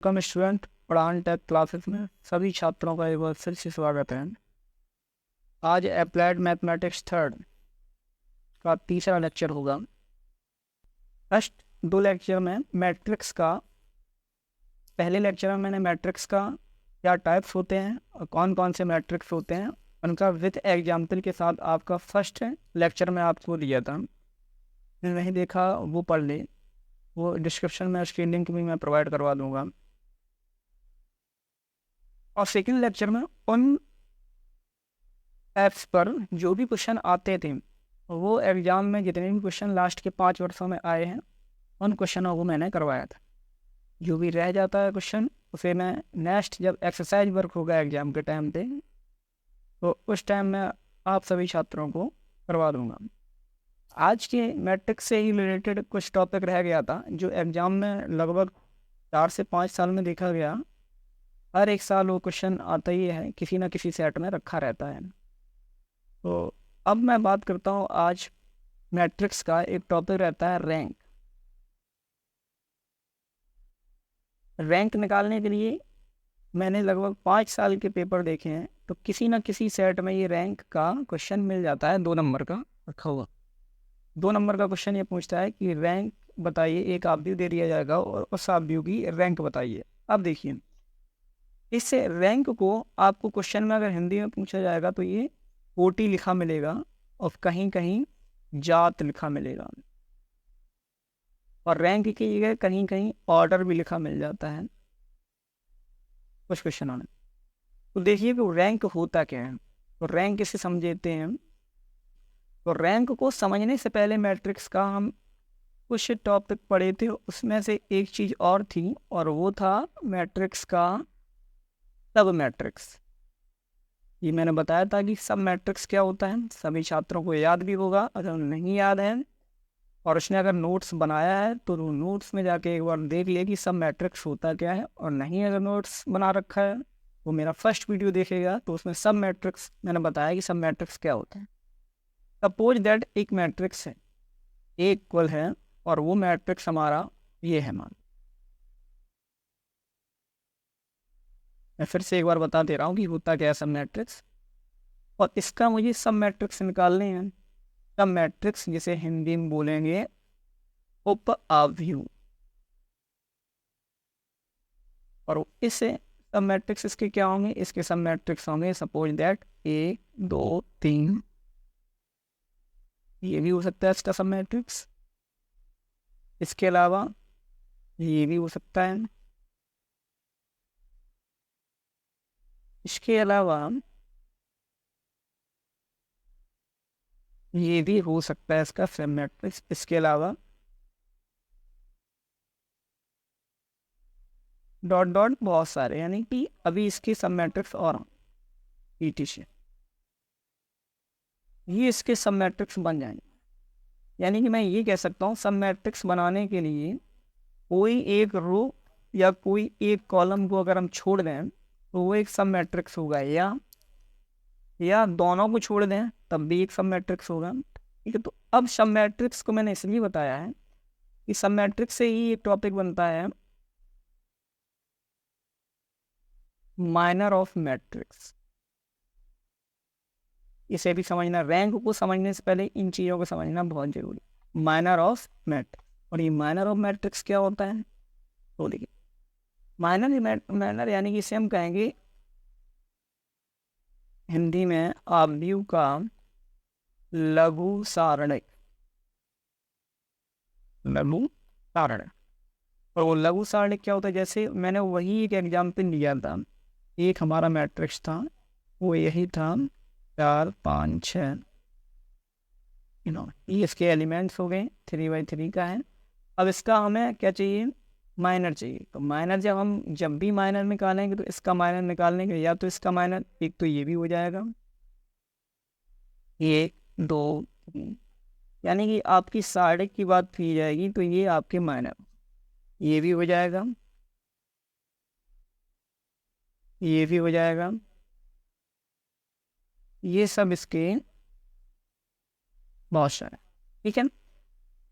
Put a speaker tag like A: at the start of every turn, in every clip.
A: कम student पढ़ान take classes में सभी छात्रों का एक बार फिर से स्वागत है। आज अप्लाइड मैथमेटिक्स थर्ड का तीसरा लेक्चर होगा। फर्स्ट दो लेक्चर में मैट्रिक्स का, पहले लेक्चर में मैंने मैट्रिक्स का क्या टाइप्स होते हैं और कौन कौन से मैट्रिक्स होते हैं उनका विद एग्जाम्पल के साथ आपका फर्स्ट लेक्चर में आपको दिया था। नहीं देखा वो पढ़ ले, वो डिस्क्रिप्शन में उसकी लिंक भी मैं प्रोवाइड करवा दूँगा। और सेकेंड लेक्चर में उन ऐप्स पर जो भी क्वेश्चन आते थे, वो एग्ज़ाम में जितने भी क्वेश्चन लास्ट के 5 वर्षों में आए हैं उन क्वेश्चनों को मैंने करवाया था। जो भी रह जाता है क्वेश्चन उसे मैं नेक्स्ट जब एक्सरसाइज वर्क होगा एग्ज़ाम के टाइम पे, तो उस टाइम मैं आप सभी छात्रों को करवा दूंगा। आज के मैट्रिक्स से ही रिलेटेड कुछ टॉपिक रह गया था जो एग्ज़ाम में लगभग 4 से 5 साल में देखा गया। हर एक साल वो क्वेश्चन आता ही है, किसी ना किसी सेट में रखा रहता है। तो अब मैं बात करता हूँ आज मैट्रिक्स का एक टॉपिक रहता है रैंक। रैंक निकालने के लिए मैंने लगभग 5 साल के पेपर देखे हैं, तो किसी ना किसी सेट में ये रैंक का क्वेश्चन मिल जाता है। 2 नंबर का रखा हुआ 2 नंबर का क्वेश्चन ये पूछता है कि रैंक बताइए, एक आव्यूह दे दिया जाएगा और उस आव्यूह की रैंक बताइए। अब देखिए, इस रैंक को आपको क्वेश्चन में अगर हिंदी में पूछा जाएगा तो ये कोटि लिखा मिलेगा और कहीं कहीं जात लिखा मिलेगा, और रैंक की जगह कहीं कहीं ऑर्डर भी लिखा मिल जाता है कुछ क्वेश्चनों में। तो देखिए कि रैंक होता क्या है, तो रैंक इसे समझते हैं। तो रैंक को समझने से पहले मैट्रिक्स का हम कुछ टॉपिक पढ़े थे, उसमें से एक चीज़ और थी और वो था मैट्रिक्स का सब मैट्रिक्स। ये मैंने बताया था कि सब मैट्रिक्स क्या होता है, सभी छात्रों को याद भी होगा। अगर नहीं याद है और उसने अगर नोट्स बनाया है तो नोट्स में जाके एक बार देख ले कि सब मैट्रिक्स होता क्या है, और नहीं अगर नोट्स बना रखा है वो मेरा फर्स्ट वीडियो देखेगा तो उसमें सब मैट्रिक्स मैंने बताया कि सब मैट्रिक्स क्या होता है। सपोज दैट एक मैट्रिक्स है, ए इक्वल है, और वो मैट्रिक्स हमारा ये है। मान, मैं फिर से एक बार बता दे रहा हूँ कि होता क्या है सब मैट्रिक्स, और इसका मुझे सब मैट्रिक्स निकालने हैं। सब मैट्रिक्स जिसे हिंदी में बोलेंगे उप आव्यूह, और इस सब मैट्रिक्स इसके क्या होंगे, इसके सब मैट्रिक्स होंगे सपोज दैट 1 2 3। ये भी हो सकता है इसका सब मैट्रिक्स। इसके अलावा ये भी हो सकता है। इसके अलावा ये भी हो सकता है इसका सब मैट्रिक्स। इसके अलावा डॉट डॉट बहुत सारे, यानी कि अभी इसके सब मैट्रिक्स और ईटी से ये इसके सब मैट्रिक्स बन जाएंगे। यानी कि मैं ये कह सकता हूँ सब मैट्रिक्स बनाने के लिए कोई एक रो या कोई एक कॉलम को अगर हम छोड़ दें तो वो एक सब मैट्रिक्स होगा, या दोनों को छोड़ दें तब भी एक सब मैट्रिक्स होगा। ठीक है, तो अब सब मैट्रिक्स को मैंने इसलिए बताया है कि सब मैट्रिक्स से ही एक टॉपिक बनता है माइनर ऑफ मैट्रिक्स। इसे भी समझना, रैंक को समझने से पहले इन चीज़ों को समझना बहुत जरूरी। माइनर ऑफ मैट्रिक्स, और ये माइनर ऑफ मैट्रिक्स क्या होता है, तो देखिए माइनर यानी कि इसे हम कहेंगे हिंदी में आव्यूह का लघु सारणिक। लघु सारणिक, और वो लघु सारणिक क्या होता है, जैसे मैंने वही एक एग्जाम्पल लिया था। एक हमारा मैट्रिक्स था, वो यही था 4 5 6, ये इसके एलिमेंट्स हो गए, 3 by 3 का है। अब इसका हमें क्या चाहिए, माइनर चाहिए। तो माइनर जब भी माइनर निकालेंगे तो इसका माइनर निकालने के, या तो इसका माइनर एक तो ये भी हो जाएगा 1 2 3, यानी कि आपकी साढ़े की बात की जाएगी तो ये आपके माइनर, ये भी हो जाएगा, ये भी हो जाएगा, ये सब इसके बहुत सारे। ठीक है,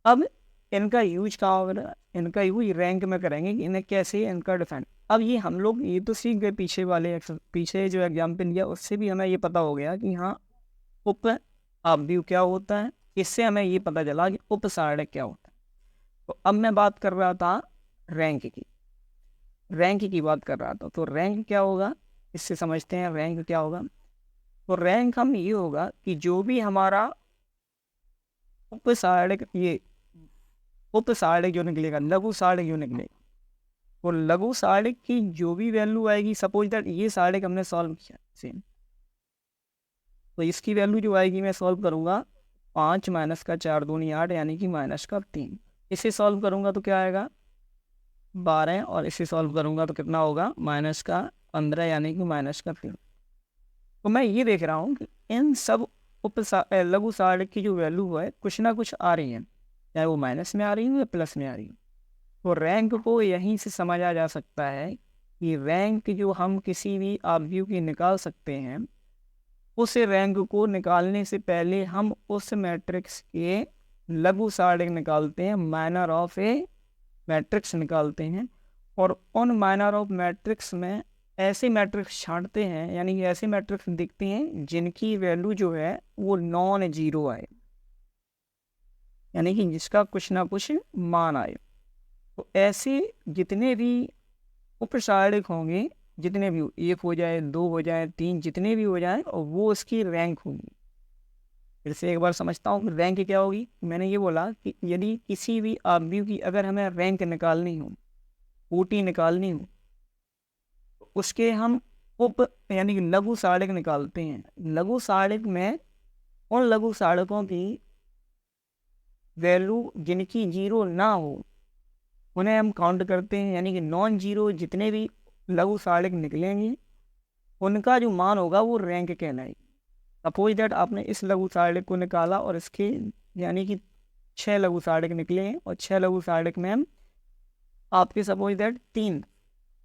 A: अब इनका यूज कहाँ होगा, इनका यूज रैंक में करेंगे कि इन्हें कैसे इनका डिफाइन। अब ये हम लोग ये तो सीख गए पीछे वाले पीछे जो एग्जाम्पल लिया उससे भी हमें ये पता हो गया कि हाँ उप आव्यूह क्या होता है। इससे हमें ये पता चला कि उपसारक क्या होता है। तो अब मैं बात कर रहा था रैंक की, रैंक की बात कर रहा था। तो रैंक क्या होगा, इससे समझते हैं रैंक क्या होगा। तो रैंक हम ये होगा कि जो भी हमारा उपसारक, ये उपसारक जो निकलेगा, लघु सारक जो निकलेगा, वो लघु सारक की जो भी वैल्यू आएगी, सपोज दैट ये सारक हमने सॉल्व किया सेम, तो इसकी वैल्यू जो आएगी मैं सॉल्व करूंगा 5 माइनस का 4 दूनी 8 यानी कि माइनस का 3। इसे सॉल्व करूंगा तो क्या आएगा 12, और इसे सॉल्व करूंगा तो कितना होगा माइनस का 15 यानी कि माइनस का 3। तो मैं ये देख रहा हूँ कि इन सब लघु सारक की जो वैल्यू है कुछ ना कुछ आ रही है, चाहे वो माइनस में आ रही है या प्लस में आ रही है। तो रैंक को यहीं से समझा जा सकता है कि रैंक जो हम किसी भी आव्यूह की निकाल सकते हैं, उस रैंक को निकालने से पहले हम उस मैट्रिक्स के लघु सारक निकालते हैं, माइनर ऑफ ए मैट्रिक्स निकालते हैं, और उन माइनर ऑफ मैट्रिक्स में ऐसे मैट्रिक्स छांटते हैं, यानी कि ऐसे मैट्रिक्स दिखते हैं जिनकी वैल्यू जो है वो नॉन जीरो आए, यानी कि जिसका कुछ ना कुछ मान आए। तो ऐसे जितने भी उपसारक होंगे, जितने भी, 1 हो जाए 2 हो जाए 3, जितने भी हो जाए, और वो उसकी रैंक होगी। फिर से एक बार समझता हूँ रैंक क्या होगी। मैंने ये बोला कि यदि किसी भी आव्यूह की अगर हमें रैंक निकालनी हो, कोटि निकालनी हो, तो उसके हम उप यानी कि लघु सारक निकालते हैं। लघु सारक में उन लघु सारकों की वैल्यू जिनकी जीरो ना हो उन्हें हम काउंट करते हैं, यानी कि नॉन जीरो जितने भी लघु सारक निकलेंगे उनका जो मान होगा वो रैंक कहलाएगी। सपोज दैट आपने इस लघु सारक को निकाला और इसके यानी कि 6 लघु सारक निकले हैं, और 6 लघु सारक में हम आपके सपोज दैट तीन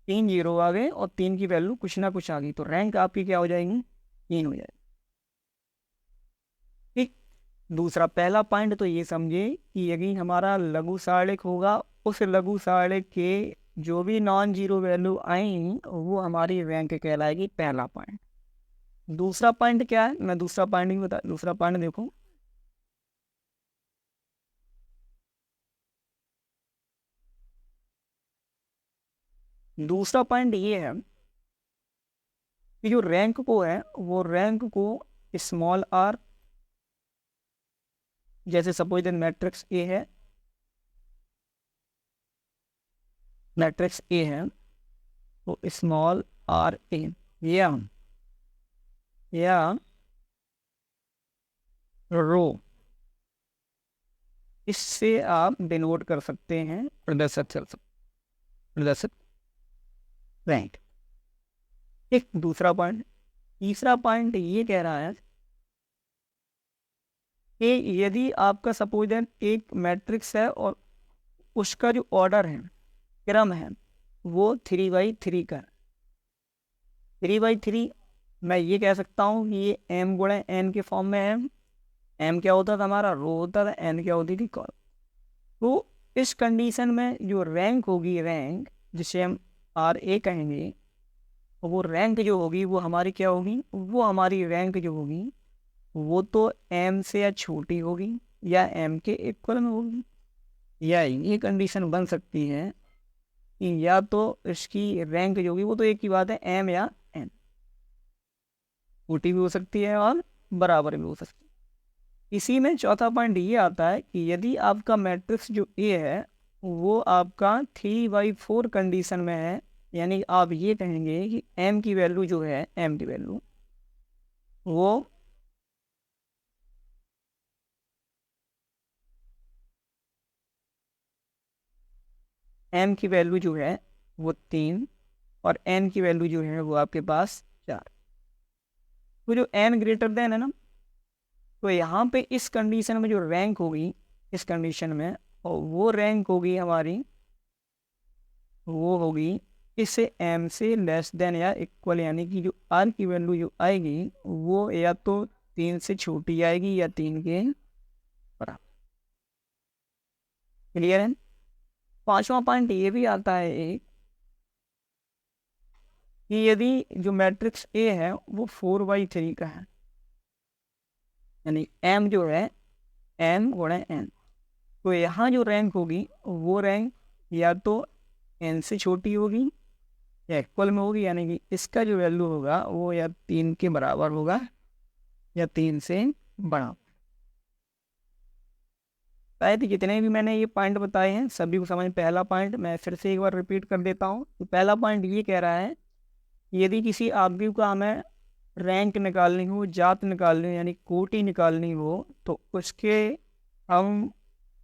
A: तीन जीरो आ गए और 3 की वैल्यू कुछ ना कुछ आ गई, तो रैंक आपकी क्या हो जाएगी 3 हो जाएगी। ठीक। दूसरा पहला पॉइंट तो ये समझे कि यदि हमारा लघु सारक होगा, उस लघु सारक के जो भी नॉन जीरो वैल्यू आएंगी वो हमारी रैंक कहलाएगी, पहला पॉइंट। दूसरा पॉइंट क्या है, मैं दूसरा पॉइंट भी बता, दूसरा पॉइंट देखो, दूसरा पॉइंट ये है कि जो रैंक को है वो रैंक को स्मॉल आर, जैसे सपोज दैट मैट्रिक्स ए है, मैट्रिक्स ए है तो स्मॉल आर ए, या रो, इससे आप डिनोट कर सकते हैं, प्रदर्शित रैंक। एक दूसरा पॉइंट। तीसरा पॉइंट ये कह रहा है कि यदि आपका सपोज दैट एक मैट्रिक्स है और उसका जो ऑर्डर है, क्रम है, वो 3/3 का, 3/3, मैं ये कह सकता हूँ कि ये m गुणे n के फॉर्म में है। m क्या होता था हमारा, रो होता था, n क्या होती थी, कॉलम। तो इस कंडीशन में जो रैंक होगी, रैंक जिसे हम आर ए कहेंगे, वो रैंक जो होगी वो हमारी क्या होगी, वो हमारी रैंक जो होगी वो तो m से या छोटी होगी या m के इक्वल में होगी, या ये कंडीशन बन सकती है कि या तो इसकी रैंक जो होगी वो तो एक ही बात है, m या n, छोटी भी हो सकती है और बराबर भी हो सकती है। इसी में चौथा पॉइंट ये आता है कि यदि आपका मैट्रिक्स जो ए है वो आपका 3/4 कंडीशन में है, यानी आप ये कहेंगे कि m की वैल्यू जो है, m की वैल्यू वो m की वैल्यू जो है वो 3 और n की वैल्यू जो है वो आपके पास 4। तो जो n ग्रेटर देन है ना, तो यहाँ पे इस कंडीशन में जो रैंक होगी, इस कंडीशन में, और वो रैंक होगी हमारी, वो होगी इससे m से लेस देन या इक्वल, यानी कि जो r की वैल्यू जो आएगी वो या तो 3 से छोटी आएगी या 3 के बराबर। क्लियर है। पांचवा पॉइंट ये भी आता है एक, कि यदि जो मैट्रिक्स ए है वो 4/3 का है, यानी एम जो है एम गुणा एन, तो यहाँ जो रैंक होगी वो रैंक या तो एन से छोटी होगी या इक्वल में होगी, यानी कि इसका जो वैल्यू होगा वो या 3 के बराबर होगा या 3 से बड़ा। शायद जितने भी मैंने ये पॉइंट बताए हैं सभी को समझ। पहला पॉइंट मैं फिर से एक बार रिपीट कर देता हूँ। तो पहला पॉइंट ये कह रहा है कि यदि किसी आदमी का हमें रैंक निकालनी हो, जात निकालनी हो, यानी कोटि निकालनी हो, तो उसके हम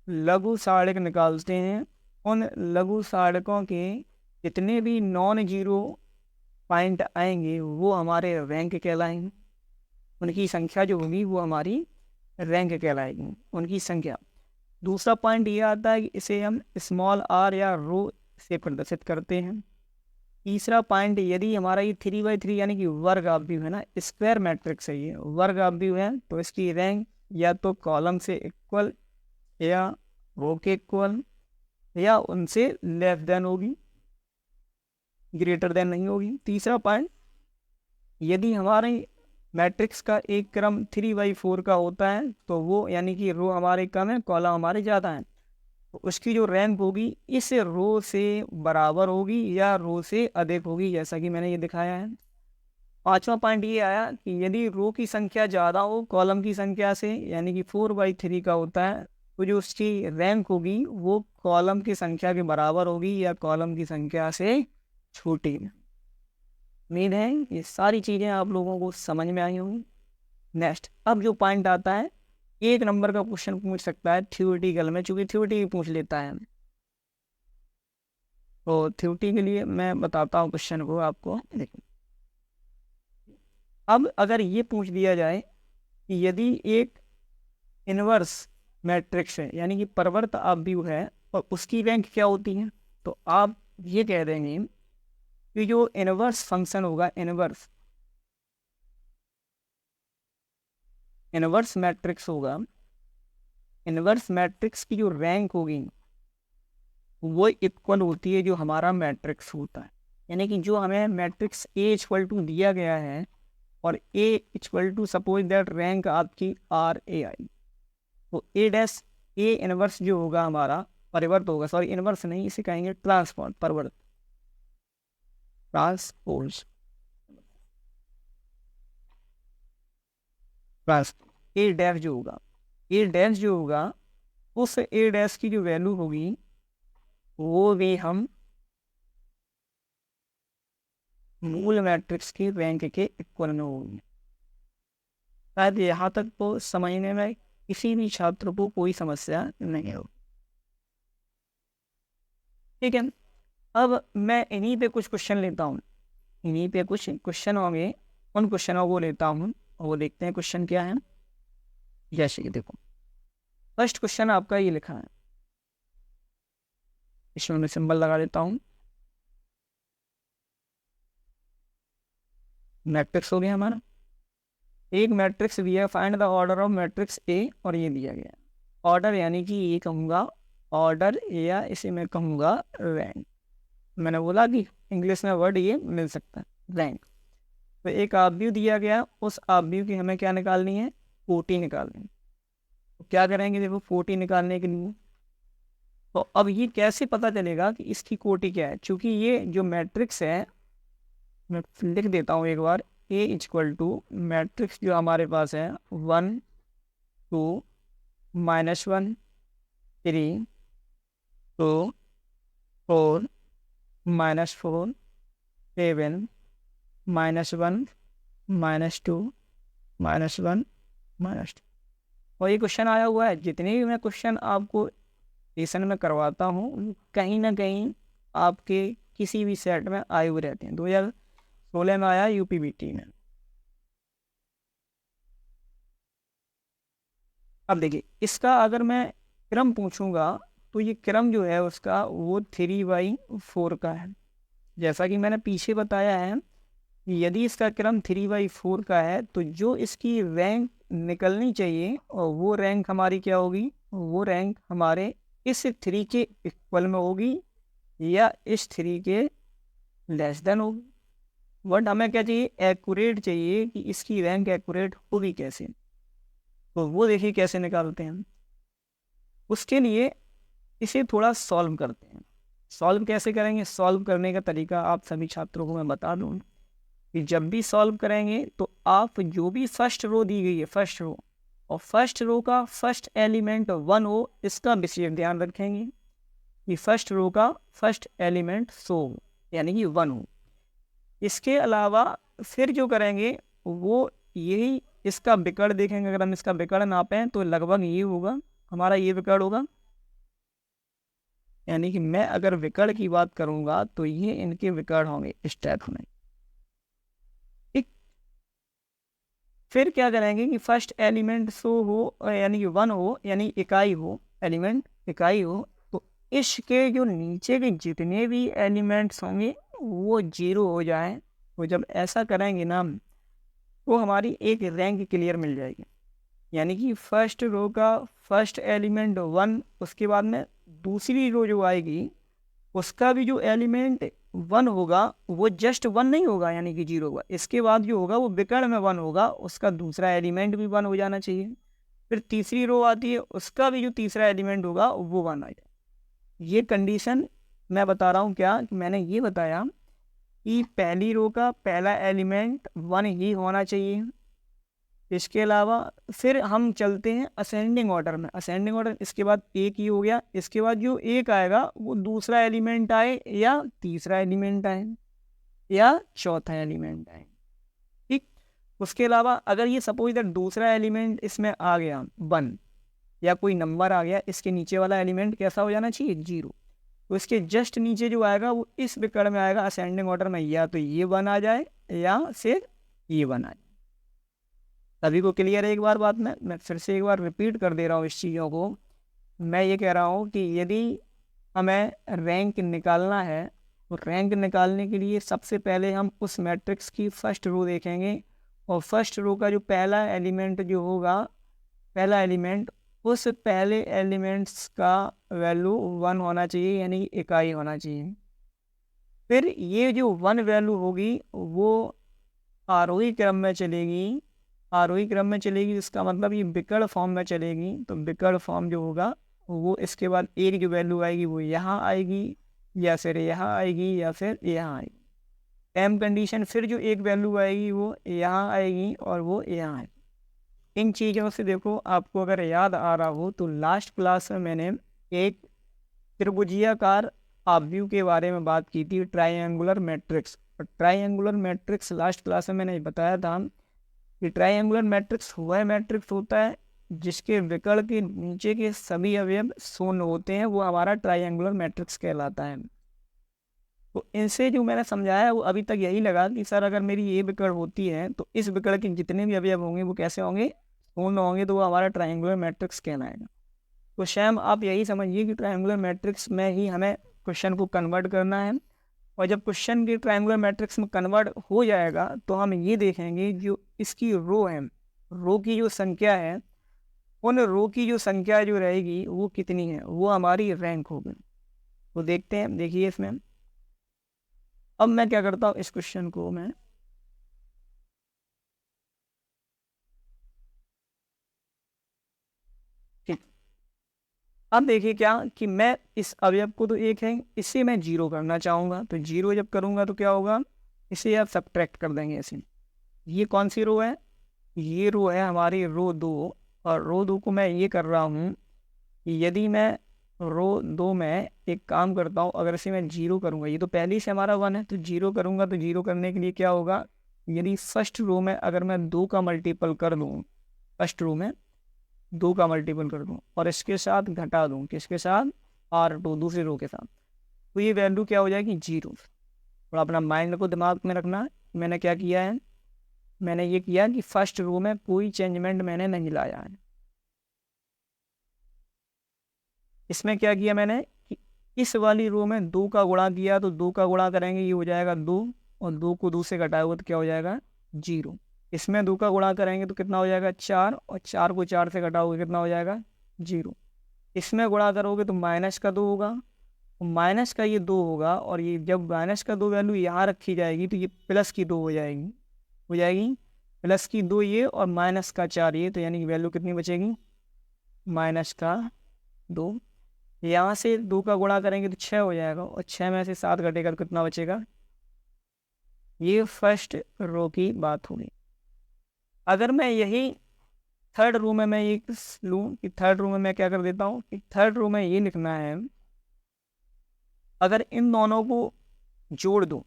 A: लघु साड़क निकालते हैं। उन लघु साड़कों के जितने भी नॉन जीरो पॉइंट आएंगे वो हमारे रैंक कहलाएंगे। उनकी संख्या जो होगी वो हमारी रैंक कहलाएगी, उनकी संख्या। दूसरा पॉइंट ये आता है कि इसे हम स्मॉल आर या रो से प्रदर्शित करते हैं। तीसरा पॉइंट, यदि हमारा ये 3/3 यानी कि वर्ग आव्यूह है ना, स्क्वायर मैट्रिक्स है, ये वर्ग आव्यूह है, तो इसकी रैंक या तो कॉलम से इक्वल या रो के इक्वल या उनसे लेस देन होगी, ग्रेटर देन नहीं होगी। तीसरा पॉइंट, यदि हमारे मैट्रिक्स का एक क्रम 3/4 का होता है तो वो यानी कि रो हमारे कम है, कॉलम हमारे ज़्यादा हैं, तो उसकी जो रैंक होगी इस रो से बराबर होगी या रो से अधिक होगी, जैसा कि मैंने ये दिखाया है। पांचवा पॉइंट ये आया कि यदि रो की संख्या ज़्यादा हो कॉलम की संख्या से, यानी कि 4/3 का होता है, तो जो उसकी रैंक होगी वो कॉलम की संख्या के बराबर होगी या कॉलम की संख्या से छोटी। उम्मीद है ये सारी चीज़ें आप लोगों को समझ में आई होंगी। नेक्स्ट, अब जो पॉइंट आता है, 1 नंबर का क्वेश्चन पूछ सकता है थ्योरेटिकल में, चूंकि थ्योरेटिकल पूछ लेता है, तो थ्योरेटिकल के लिए मैं बताता हूँ क्वेश्चन को आपको। देखो, अब अगर ये पूछ दिया जाए कि यदि एक इनवर्स मैट्रिक्स है, यानी कि परवर्त आव्यूह है, और उसकी रैंक क्या होती है, तो आप ये कह देंगे कि जो इनवर्स फंक्शन होगा, इनवर्स मैट्रिक्स होगा, इनवर्स मैट्रिक्स की जो रैंक होगी वो इक्वल होती है जो हमारा मैट्रिक्स होता है। यानी कि जो हमें मैट्रिक्स ए इक्वल टू दिया गया है और A equal to suppose that rank आपकी RAI, तो ए इनवर्स जो होगा हमारा परिवर्त होगा, सॉरी इनवर्स नहीं, इसे कहेंगे ट्रांसफॉर्म, परिवर्त, ट्रांसपोज, ए डैश जो होगा, ए डैश जो होगा, उस ए डैश की जो वैल्यू होगी वो भी हम मूल मैट्रिक्स की रैंक के इक्वल में होगी। शायद यहाँ तक तो समझने में किसी भी छात्र को कोई समस्या नहीं हो। ठीक है, अब मैं इन्हीं पे कुछ क्वेश्चन लेता हूँ, इन्हीं पे कुछ क्वेश्चन होंगे, उन क्वेश्चनों को लेता हूँ और वो देखते हैं क्वेश्चन क्या है। जैसे कि देखो, फर्स्ट क्वेश्चन आपका ये लिखा है, इसमें मैं सिंबल लगा देता हूँ। मैट्रिक्स हो गया हमारा, एक मैट्रिक्स दिया, find the order of matrix A, और ये दिया गया ऑर्डर, यानी कि ये कहूँगा ऑर्डर या इसे मैं कहूँगा रैंक। मैंने बोला कि इंग्लिश में वर्ड ये मिल सकता है, रैंक। तो एक आव्यूह दिया गया, उस आव्यूह की हमें क्या निकालनी है, कोटि निकालनी है। तो क्या करेंगे, देखो कोटि निकालने के लिए, तो अब ये कैसे पता चलेगा कि इसकी कोटि क्या है, क्योंकि ये जो मैट्रिक्स है, मैं लिख देता हूँ एक बार, ए इक्वल टू मैट्रिक्स जो हमारे पास है 1 2 -1 3 2 4 -4 7 -1 -2 -1 -2, और ये क्वेश्चन आया हुआ है। जितने भी मैं क्वेश्चन आपको सेशन में करवाता हूँ कहीं ना कहीं आपके किसी भी सेट में आए हुए रहते हैं। 2016 में आया UPBT में। अब देखिए, इसका अगर मैं क्रम पूछूंगा तो ये क्रम जो है उसका वो 3/4 का है। जैसा कि मैंने पीछे बताया है, यदि इसका क्रम 3/4 का है तो जो इसकी रैंक निकलनी चाहिए और वो रैंक हमारी क्या होगी, वो रैंक हमारे इस 3 के इक्वल में होगी या इस 3 के लेस देन होगी। बट हमें क्या चाहिए, एक्यूरेट चाहिए कि इसकी रैंक एक्यूरेट होगी कैसे। तो वो देखिए कैसे निकालते हैं। उसके लिए इसे थोड़ा सॉल्व करते हैं। सॉल्व कैसे करेंगे, सॉल्व करने का तरीका आप सभी छात्रों को मैं बता दूं कि जब भी सॉल्व करेंगे तो आप जो भी फर्स्ट रो दी गई है, फर्स्ट रो, और फर्स्ट रो का फर्स्ट एलिमेंट 1 हो, इसका विशेष ध्यान रखेंगे कि फर्स्ट रो का फर्स्ट एलिमेंट 100 हो, यानी कि 1 हो। इसके अलावा फिर जो करेंगे वो यही, इसका विकर्ण देखेंगे। अगर हम इसका विकर्ण नापें तो लगभग ये होगा, हमारा ये विकर्ण होगा। यानी कि मैं अगर विकर्ण की बात करूंगा तो ये इनके विकर्ण होंगे इस टाइप में। ठीक, फिर क्या करेंगे कि फर्स्ट एलिमेंट 100 हो, यानी कि 1 हो, यानी इकाई हो, एलिमेंट इकाई हो, तो इसके जो नीचे के जितने भी एलिमेंट्स होंगे वो 0 हो जाए। तो जब ऐसा करेंगे ना तो हमारी एक रैंक क्लियर मिल जाएगी। यानी कि फर्स्ट रो का फर्स्ट एलिमेंट 1, उसके बाद में दूसरी रो जो आएगी उसका भी जो एलिमेंट 1 होगा वो जस्ट 1 नहीं होगा, यानी कि 0 होगा। इसके बाद जो होगा वो विकर्ण में 1 होगा, उसका दूसरा एलिमेंट भी 1 हो जाना चाहिए। फिर तीसरी रो आती है, उसका भी जो तीसरा एलिमेंट होगा वो 1 आ जाए। ये कंडीशन मैं बता रहा हूँ क्या, कि मैंने ये बताया कि पहली रो का पहला एलिमेंट 1 ही होना चाहिए। इसके अलावा फिर हम चलते हैं असेंडिंग ऑर्डर में। असेंडिंग ऑर्डर, इसके बाद एक ही हो गया, इसके बाद जो एक आएगा वो दूसरा एलिमेंट आए या तीसरा एलिमेंट आए या चौथा एलिमेंट आए। ठीक, उसके अलावा अगर ये सपोज दैट दूसरा एलिमेंट इसमें आ गया 1 या कोई नंबर आ गया, इसके नीचे वाला एलिमेंट कैसा हो जाना चाहिए, 0। तो इसके जस्ट नीचे जो आएगा वो इस विकर्ण में आएगा असेंडिंग ऑर्डर में, या तो ये 1 आ जाए या फिर ये 1 आ जाए। सभी को क्लियर है एक बार बात में, मैं फिर से एक बार रिपीट कर दे रहा हूँ इस चीज़ों को। मैं ये कह रहा हूँ कि यदि हमें रैंक निकालना है तो रैंक निकालने के लिए सबसे पहले हम उस मैट्रिक्स की फर्स्ट रो देखेंगे, और फर्स्ट रो का जो पहला एलिमेंट जो होगा, पहला एलिमेंट, उस पहले एलिमेंट्स का वैल्यू 1 होना चाहिए, यानी इकाई होना चाहिए। फिर ये जो 1 वैल्यू होगी वो आरोही क्रम में चलेगी। आरोही क्रम में चलेगी इसका मतलब ये विकर्ण फॉर्म में चलेगी। तो विकर्ण फॉर्म जो होगा वो इसके बाद एक जो वैल्यू आएगी वो यहाँ आएगी, या फिर यहाँ आएगी, या फिर यहाँ आएगी। एम कंडीशन, फिर जो एक वैल्यू आएगी वो यहाँ आएगी और वो यहाँ आएगी। इन चीज़ों से देखो, आपको अगर याद आ रहा हो तो लास्ट क्लास में मैंने एक त्रिभुजीयाकार आव्यूह के बारे में बात की थी, ट्राइंगुलर मैट्रिक्स। और ट्राइंगुलर मैट्रिक्स लास्ट क्लास में मैंने बताया था कि ट्राइंगुलर मैट्रिक्स वह मैट्रिक्स होता है जिसके विकर्ण के नीचे के सभी अवयव शून्य होते हैं, वो हमारा ट्राइंगुलर मैट्रिक्स कहलाता है। तो इनसे जो मैंने समझाया वो अभी तक यही लगा कि सर अगर मेरी ये विकर्ण होती है तो इस विकर्ण के जितने भी अवयव होंगे वो कैसे होंगे, शून्य होंगे, तो वो हमारा ट्राइंगुलर मैट्रिक्स कहलाएगा। तो शैम आप यही समझिए कि ट्राइंगुलर मैट्रिक्स में ही हमें क्वेश्चन को कन्वर्ट करना है, और जब क्वेश्चन की ट्राइंगुलर मैट्रिक्स में कन्वर्ट हो जाएगा तो हम ये देखेंगे जो इसकी रो है, रो की जो संख्या है, उन रो की जो संख्या जो रहेगी वो कितनी है, वो हमारी रैंक होगी। तो देखते हैं, देखिए इसमें अब मैं क्या करता हूँ, इस क्वेश्चन को मैं ठीक, अब देखिए क्या कि मैं इस अवयव को तो एक है, इसे मैं 0 करना चाहूँगा। तो 0 जब करूँगा तो क्या होगा, इसे आप सब्ट्रैक्ट कर देंगे ऐसे। ये कौन सी रो है, ये रो है हमारी रो 2। और रो 2 को मैं ये कर रहा हूँ कि यदि मैं रो 2 में एक काम करता हूँ, अगर इसे मैं 0 करूँगा, ये तो पहले से हमारा 1 है, तो 0 करूँगा। तो 0 करने के लिए क्या होगा, यदि फर्स्ट रो में अगर मैं 2 का मल्टीपल कर दूँ, फर्स्ट रो में 2 का मल्टीपल कर दूँ और इसके साथ घटा दूँ, किसके साथ, R2, दूसरी रो के साथ, तो ये वैल्यू क्या हो जाएगी, 0। थोड़ा अपना माइंड को दिमाग में रखना। मैंने क्या किया है, मैंने ये किया कि फर्स्ट रो में कोई चेंजमेंट मैंने नहीं लाया है। इसमें क्या किया मैंने कि इस वाली रो में 2 का गुणा किया, तो 2 का गुणा करेंगे ये हो जाएगा 2, और 2 को 2 से घटाया हुआ तो क्या हो जाएगा, 0। इसमें 2 का गुणा करेंगे तो कितना हो जाएगा, 4, और 4 को 4 से घटाओगे कितना हो जाएगा, 0। इसमें गुणा करोगे तो माइनस का 2 होगा, माइनस का ये 2 होगा, और ये जब माइनस का 2 वैल्यू यहाँ रखी जाएगी तो ये प्लस की 2 हो जाएगी प्लस की 2 ये, और माइनस का 4 ये, तो यानी कि वैल्यू कितनी बचेगी, माइनस का 2। यहाँ से 2 का गुणा करेंगे तो 6 हो जाएगा, और 6 में से 7 घटेगा तो कितना बचेगा। ये फर्स्ट रो की बात होगी। अगर मैं यही थर्ड रो में मैं ये लूँ कि थर्ड रो में मैं क्या कर देता हूँ कि थर्ड रो में ये लिखना है, अगर इन दोनों को जोड़ दूँ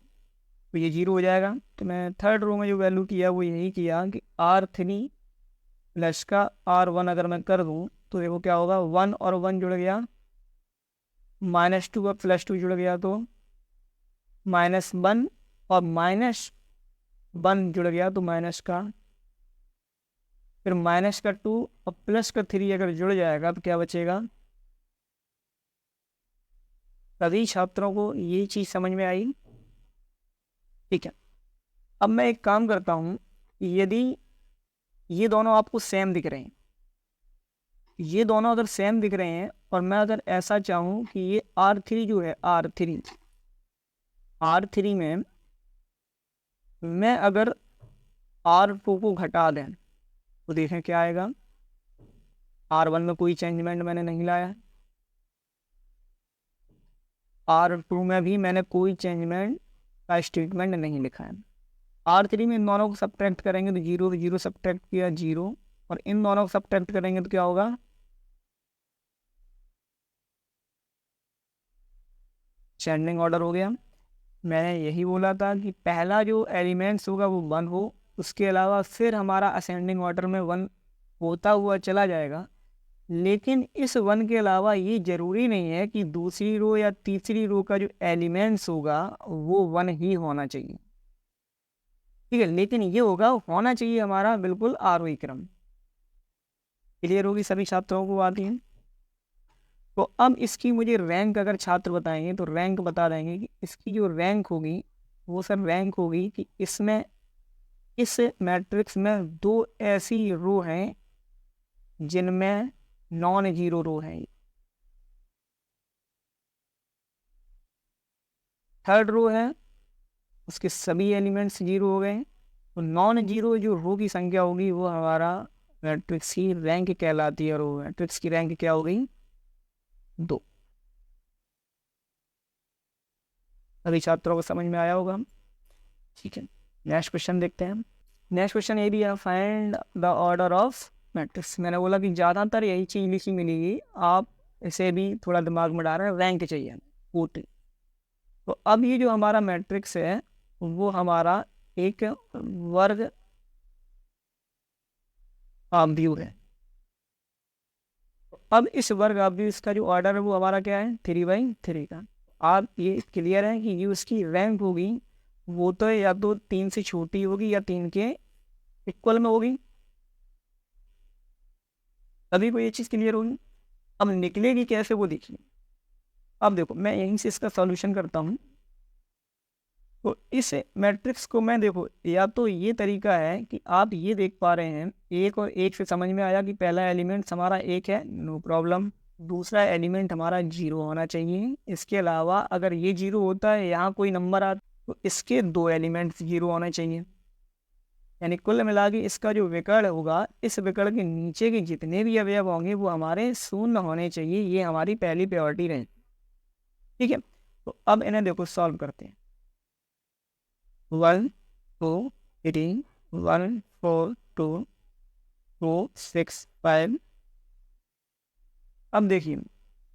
A: तो ये 0 हो जाएगा। तो मैं थर्ड रो में जो वैल्यू किया वो यही किया कि R3 प्लस का R1 अगर मैं कर दूँ तो देखो क्या होगा, 1 और 1 जुड़ गया, -2 और +2 जुड़ गया तो -1, और -1 जुड़ गया तो माइनस का, फिर माइनस का 2 और प्लस का 3 अगर जुड़ जाएगा तो क्या बचेगा। सभी छात्रों को ये चीज़ समझ में आई, ठीक है। अब मैं एक काम करता हूँ, यदि ये दोनों आपको सेम दिख रहे हैं, ये दोनों अगर सेम दिख रहे हैं, और मैं अगर ऐसा चाहूँ कि ये R3 जो है R3 में मैं अगर R2 को घटा दें तो देखें क्या आएगा। R1 में कोई चेंजमेंट मैंने नहीं लाया, R2 में भी मैंने कोई चेंजमेंट का स्टेटमेंट नहीं लिखा है। R3 में इन दोनों को सब्ट्रैक्ट करेंगे तो 0 से 0 सब्ट्रैक्ट किया 0, और इन दोनों को सब्ट्रैक्ट करेंगे तो क्या होगा, असेंडिंग ऑर्डर हो गया। मैंने यही बोला था कि पहला जो एलिमेंट्स होगा वो 1 हो, उसके अलावा फिर हमारा असेंडिंग ऑर्डर में 1 होता हुआ चला जाएगा। लेकिन इस 1 के अलावा ये ज़रूरी नहीं है कि दूसरी रो या तीसरी रो का जो एलिमेंट्स होगा वो 1 ही होना चाहिए, ठीक है। लेकिन ये होना चाहिए हमारा बिल्कुल आरोही क्रम। क्लियर होगी सभी छात्रों को बात है। तो अब इसकी मुझे रैंक अगर छात्र बताएंगे तो रैंक बता देंगे कि इसकी जो रैंक होगी वो सर रैंक होगी कि इसमें इस मैट्रिक्स में 2 ऐसी रो हैं जिनमें नॉन जीरो रो है। थर्ड रो है, उसके सभी एलिमेंट्स 0 हो गए, तो नॉन जीरो जो रो की संख्या होगी वो हमारा मैट्रिक्स की रैंक कहलाती है, रो मैट्रिक्स की रैंक क्या हो गई, 2। सभी छात्रों को समझ में आया होगा, ठीक है। नेक्स्ट क्वेश्चन देखते हैं। नेक्स्ट क्वेश्चन ये भी है, find the order of matrix. मैंने बोला कि ज़्यादातर यही चीज़ लिखी मिलेगी, आप इसे भी थोड़ा दिमाग में डाल रहे हैं, रैंक चाहिए पूरी। तो अब ये जो हमारा मैट्रिक्स है वो हमारा एक वर्ग व्यू है। अब इस वर्ग व्यू इसका जो ऑर्डर है वो हमारा क्या है, 3/3 का। आप ये क्लियर है कि ये उसकी रैंक होगी वो तो या तो 3 से छोटी होगी या 3 के इक्वल में होगी, तभी को ये चीज़ क्लियर होगी। अब निकलेगी कैसे वो देखिए। अब देखो मैं यहीं से इसका सॉल्यूशन करता हूँ। तो इस मैट्रिक्स को मैं देखो, या तो ये तरीका है कि आप ये देख पा रहे हैं, 1 और 1 से समझ में आया कि पहला एलिमेंट हमारा 1 है, नो प्रॉब्लम। दूसरा एलिमेंट हमारा 0 होना चाहिए। इसके अलावा अगर ये 0 होता है, यहाँ कोई नंबर आता तो इसके 2 एलिमेंट्स 0 होने चाहिए। यानी कुल मिला के इसका जो विकर्ण होगा, इस विकर्ण के नीचे के जितने भी अवयव होंगे वो हमारे शून्य होने चाहिए। ये हमारी पहली प्रायोरिटी रहे, ठीक है। तो अब इन्हें देखो सॉल्व करते हैं। 1 2 3 1 4 2 2 6 5। अब देखिए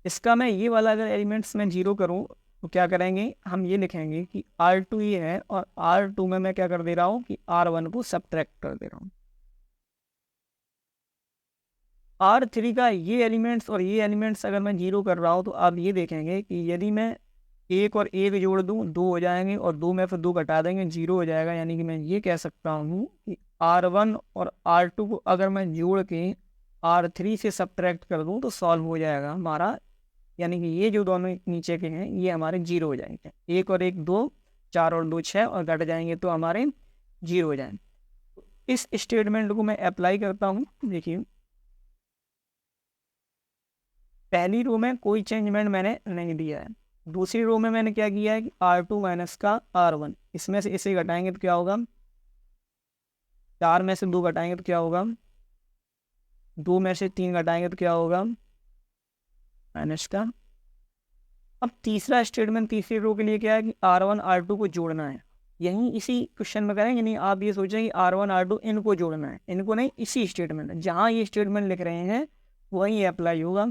A: इसका मैं ये वाला अगर एलिमेंट्स में 0 करूं तो क्या करेंगे, हम ये लिखेंगे कि R2 ये है, और R2 में मैं क्या कर दे रहा हूँ कि R1 को सब्ट्रैक्ट कर दे रहा हूँ। R3 का ये एलिमेंट्स और ये एलिमेंट्स अगर मैं 0 कर रहा हूँ तो आप ये देखेंगे कि यदि मैं 1 और 1 जोड़ दूँ 2 हो जाएंगे, और 2 में फिर 2 घटा देंगे 0 हो जाएगा। यानी कि मैं ये कह सकता हूँ कि R1 और R2 को अगर मैं जोड़ के R3 से सब्ट्रैक्ट कर दूँ तो सॉल्व हो जाएगा हमारा। यानी कि ये जो दोनों नीचे के हैं ये हमारे 0 हो जाएंगे। 1 और 1 2, 4 और 2 6, और घट जाएंगे तो हमारे 0 हो जाएंगे। इस स्टेटमेंट को मैं अप्लाई करता हूँ। देखिए पहली रो में कोई चेंजमेंट मैंने नहीं दिया है, दूसरी रो में मैंने क्या किया है कि R2 माइनस का R1, इसमें से इसे घटाएंगे तो क्या होगा, 4 में से 2 घटाएंगे तो क्या होगा, 2 में से 3 घटाएंगे तो क्या होगा, माइनस का। अब तीसरा स्टेटमेंट तीसरी रो के लिए क्या है कि R1 R2 को जोड़ना है, यही इसी क्वेश्चन में करेंगे। नहीं, आप ये सोचें कि R1 R2 इनको जोड़ना है, इनको नहीं, इसी स्टेटमेंट जहाँ ये स्टेटमेंट लिख रहे हैं वहीं अप्लाई होगा।